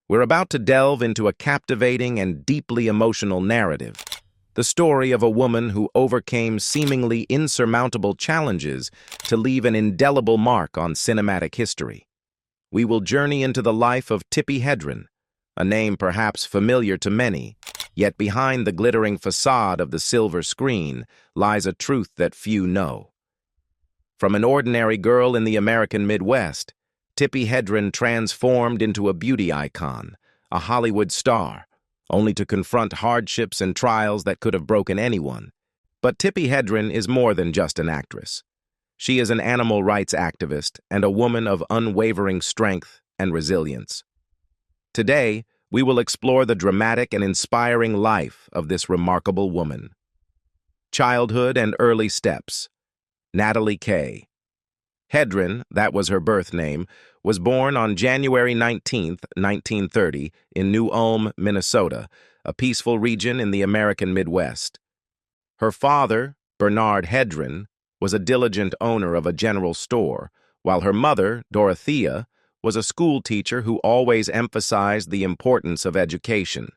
We're about to delve into a captivating and deeply emotional narrative, the story of a woman who overcame seemingly insurmountable challenges to leave an indelible mark on cinematic history. We will journey into the life of Tippi Hedren, a name perhaps familiar to many, yet behind the glittering facade of the silver screen lies a truth that few know. From an ordinary girl in the American Midwest, Tippi Hedren transformed into a beauty icon, a Hollywood star, only to confront hardships and trials that could have broken anyone. But Tippi Hedren is more than just an actress. She is an animal rights activist and a woman of unwavering strength and resilience. Today, we will explore the dramatic and inspiring life of this remarkable woman. Childhood and early steps. Natalie Kay Hedren, that was her birth name, was born on January 19, 1930, in New Ulm, Minnesota, a peaceful region in the American Midwest. Her father, Bernard Hedren, was a diligent owner of a general store, while her mother, Dorothea, was a school teacher who always emphasized the importance of education.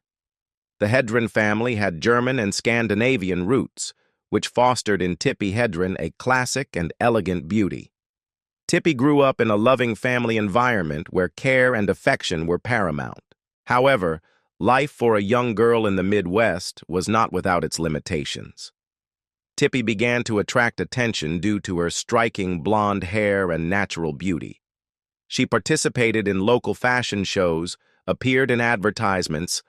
The Hedren family had German and Scandinavian roots, which fostered in Tippi Hedren a classic and elegant beauty. Tippi grew up in a loving family environment where care and affection were paramount. However, life for a young girl in the Midwest was not without its limitations. Tippi began to attract attention due to her striking blonde hair and natural beauty. She participated in local fashion shows, appeared in advertisements,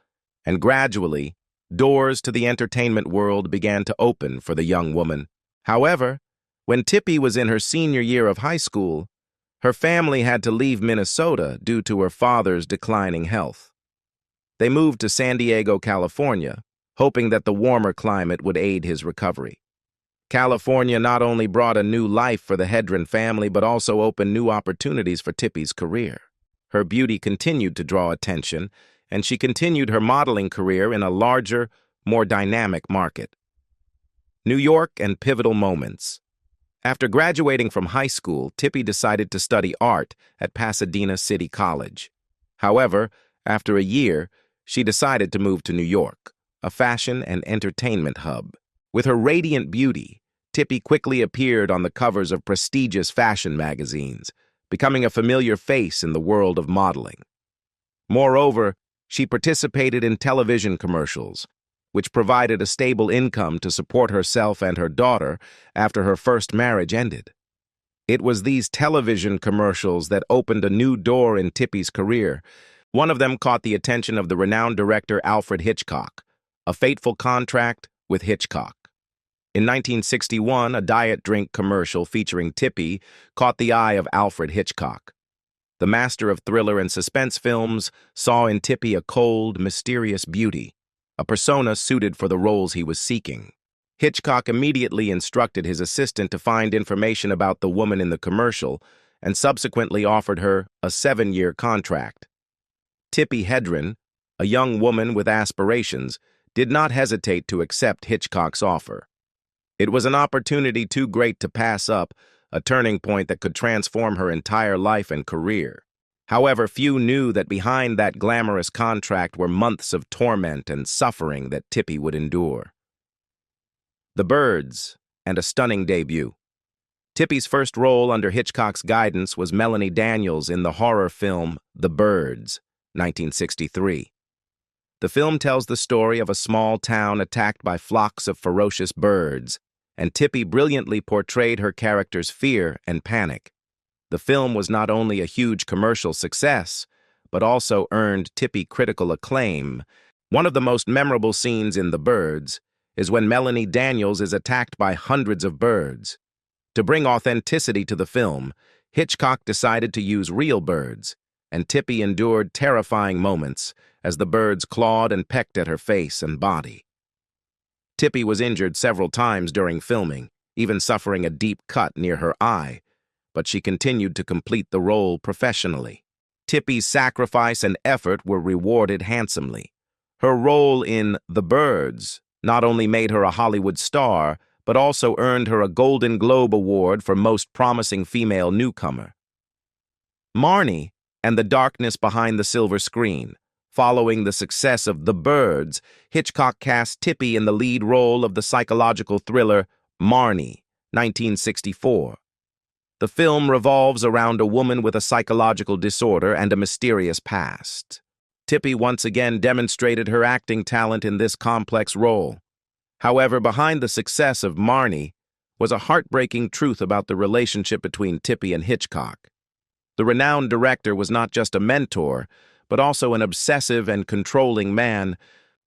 and gradually, doors to the entertainment world began to open for the young woman. However, when Tippi was in her senior year of high school, her family had to leave Minnesota due to her father's declining health. They moved to San Diego, California, hoping that the warmer climate would aid his recovery. California not only brought a new life for the Hedren family, but also opened new opportunities for Tippi's career. Her beauty continued to draw attention, and she continued her modeling career in a larger, more dynamic market. New York and pivotal moments. After graduating from high school, Tippi decided to study art at Pasadena City College. However, after a year, she decided to move to New York, a fashion and entertainment hub. With her radiant beauty, Tippi quickly appeared on the covers of prestigious fashion magazines, becoming a familiar face in the world of modeling. Moreover, she participated in television commercials, which provided a stable income to support herself and her daughter after her first marriage ended. It was these television commercials that opened a new door in Tippi's career. One of them caught the attention of the renowned director Alfred Hitchcock, A Fateful Contract with Hitchcock. In 1961, a diet drink commercial featuring Tippi caught the eye of Alfred Hitchcock. The master of thriller and suspense films saw in Tippi a cold, mysterious beauty, a persona suited for the roles he was seeking. Hitchcock immediately instructed his assistant to find information about the woman in the commercial and subsequently offered her a 7-year contract. Tippi Hedren, a young woman with aspirations, did not hesitate to accept Hitchcock's offer. It was an opportunity too great to pass up, a turning point that could transform her entire life and career. However, few knew that behind that glamorous contract were months of torment and suffering that Tippi would endure. The Birds, and a stunning debut. Tippi's first role under Hitchcock's guidance was Melanie Daniels in the horror film The Birds, 1963. The film tells the story of a small town attacked by flocks of ferocious birds, and Tippi brilliantly portrayed her character's fear and panic. The film was not only a huge commercial success, but also earned Tippi critical acclaim. One of the most memorable scenes in The Birds is when Melanie Daniels is attacked by hundreds of birds. To bring authenticity to the film, Hitchcock decided to use real birds, and Tippi endured terrifying moments as the birds clawed and pecked at her face and body. Tippi was injured several times during filming, even suffering a deep cut near her eye, but she continued to complete the role professionally. Tippi's sacrifice and effort were rewarded handsomely. Her role in The Birds not only made her a Hollywood star, but also earned her a Golden Globe Award for Most Promising Female Newcomer. Marney and the Darkness Behind the Silver Screen, Following the success of The Birds, Hitchcock cast Tippi in the lead role of the psychological thriller Marney, 1964. The film revolves around a woman with a psychological disorder and a mysterious past. Tippi once again demonstrated her acting talent in this complex role. However, behind the success of Marney was a heartbreaking truth about the relationship between Tippi and Hitchcock. The renowned director was not just a mentor, but also an obsessive and controlling man.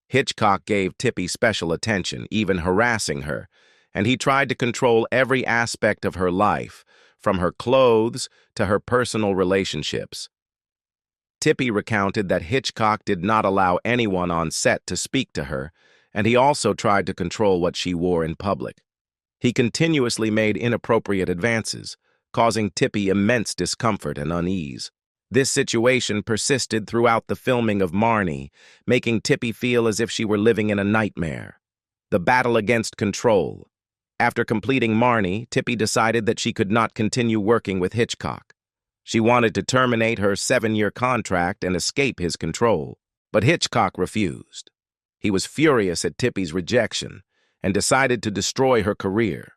Hitchcock gave Tippi special attention, even harassing her, and he tried to control every aspect of her life, from her clothes to her personal relationships. Tippi recounted that Hitchcock did not allow anyone on set to speak to her, and he also tried to control what she wore in public. He continuously made inappropriate advances, causing Tippi immense discomfort and unease. This situation persisted throughout the filming of Marney, making Tippi feel as if she were living in a nightmare. The battle against control. After completing Marney, Tippi decided that she could not continue working with Hitchcock. She wanted to terminate her 7-year contract and escape his control, but Hitchcock refused. He was furious at Tippi's rejection and decided to destroy her career.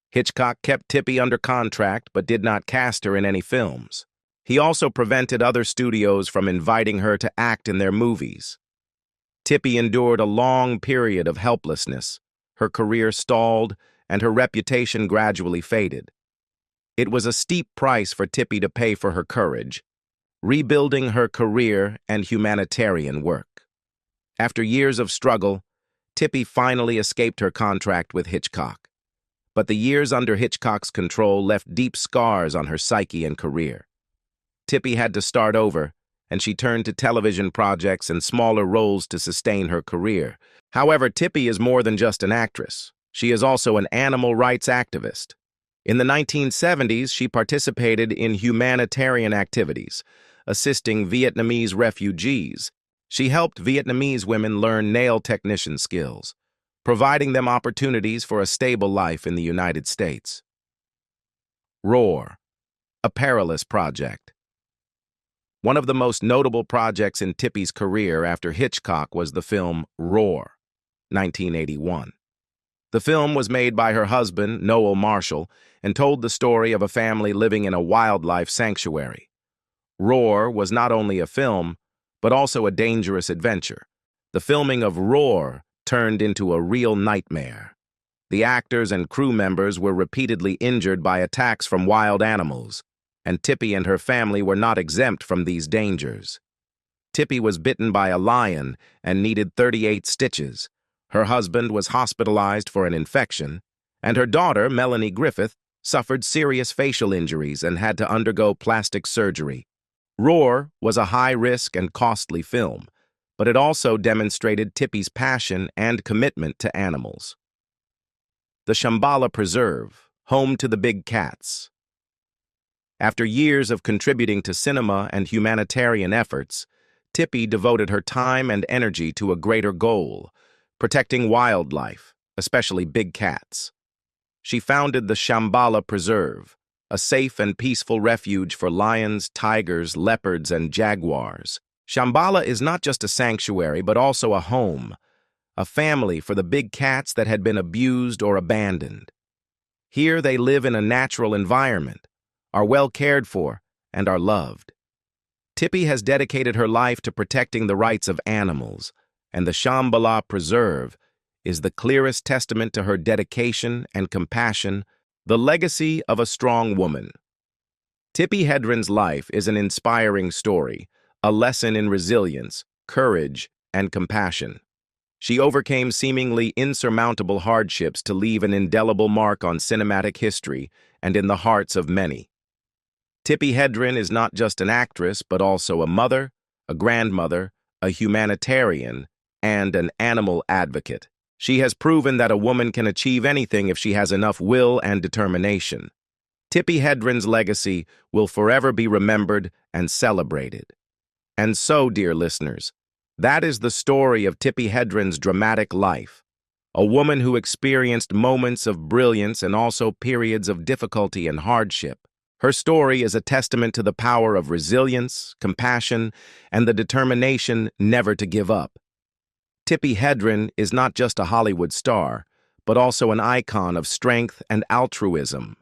Hitchcock kept Tippi under contract but did not cast her in any films. He also prevented other studios from inviting her to act in their movies. Tippi endured a long period of helplessness. Her career stalled, and her reputation gradually faded. It was a steep price for Tippi to pay for her courage, rebuilding her career and humanitarian work. After years of struggle, Tippi finally escaped her contract with Hitchcock. But the years under Hitchcock's control left deep scars on her psyche and career. Tippi had to start over, and she turned to television projects and smaller roles to sustain her career. However, Tippi is more than just an actress. She is also an animal rights activist. In the 1970s, she participated in humanitarian activities, assisting Vietnamese refugees. She helped Vietnamese women learn nail technician skills, providing them opportunities for a stable life in the United States. Roar, a Perilous project. One of the most notable projects in Tippi's career after Hitchcock was the film Roar, 1981. The film was made by her husband, Noel Marshall, and told the story of a family living in a wildlife sanctuary. Roar was not only a film, but also a dangerous adventure. The filming of Roar turned into a real nightmare. The actors and crew members were repeatedly injured by attacks from wild animals, and Tippi and her family were not exempt from these dangers. Tippi was bitten by a lion and needed 38 stitches. Her husband was hospitalized for an infection, and her daughter, Melanie Griffith, suffered serious facial injuries and had to undergo plastic surgery. Roar was a high-risk and costly film, but it also demonstrated Tippi's passion and commitment to animals. The Shambala Preserve, home to the big cats. After years of contributing to cinema and humanitarian efforts, Tippi devoted her time and energy to a greater goal: protecting wildlife, especially big cats. She founded the Shambala Preserve, a safe and peaceful refuge for lions, tigers, leopards, and jaguars. Shambala is not just a sanctuary, but also a home, a family for the big cats that had been abused or abandoned. Here they live in a natural environment, are well cared for, and are loved. Tippi has dedicated her life to protecting the rights of animals, and the Shambala Preserve is the clearest testament to her dedication and compassion, the legacy of a strong woman. Tippi Hedren's life is an inspiring story, a lesson in resilience, courage, and compassion. She overcame seemingly insurmountable hardships to leave an indelible mark on cinematic history and in the hearts of many. Tippi Hedren is not just an actress, but also a mother, a grandmother, a humanitarian, and an animal advocate. She has proven that a woman can achieve anything if she has enough will and determination. Tippi Hedren's legacy will forever be remembered and celebrated. And so, dear listeners, that is the story of Tippi Hedren's dramatic life, a woman who experienced moments of brilliance and also periods of difficulty and hardship. Her story is a testament to the power of resilience, compassion, and the determination never to give up. Tippi Hedren is not just a Hollywood star, but also an icon of strength and altruism.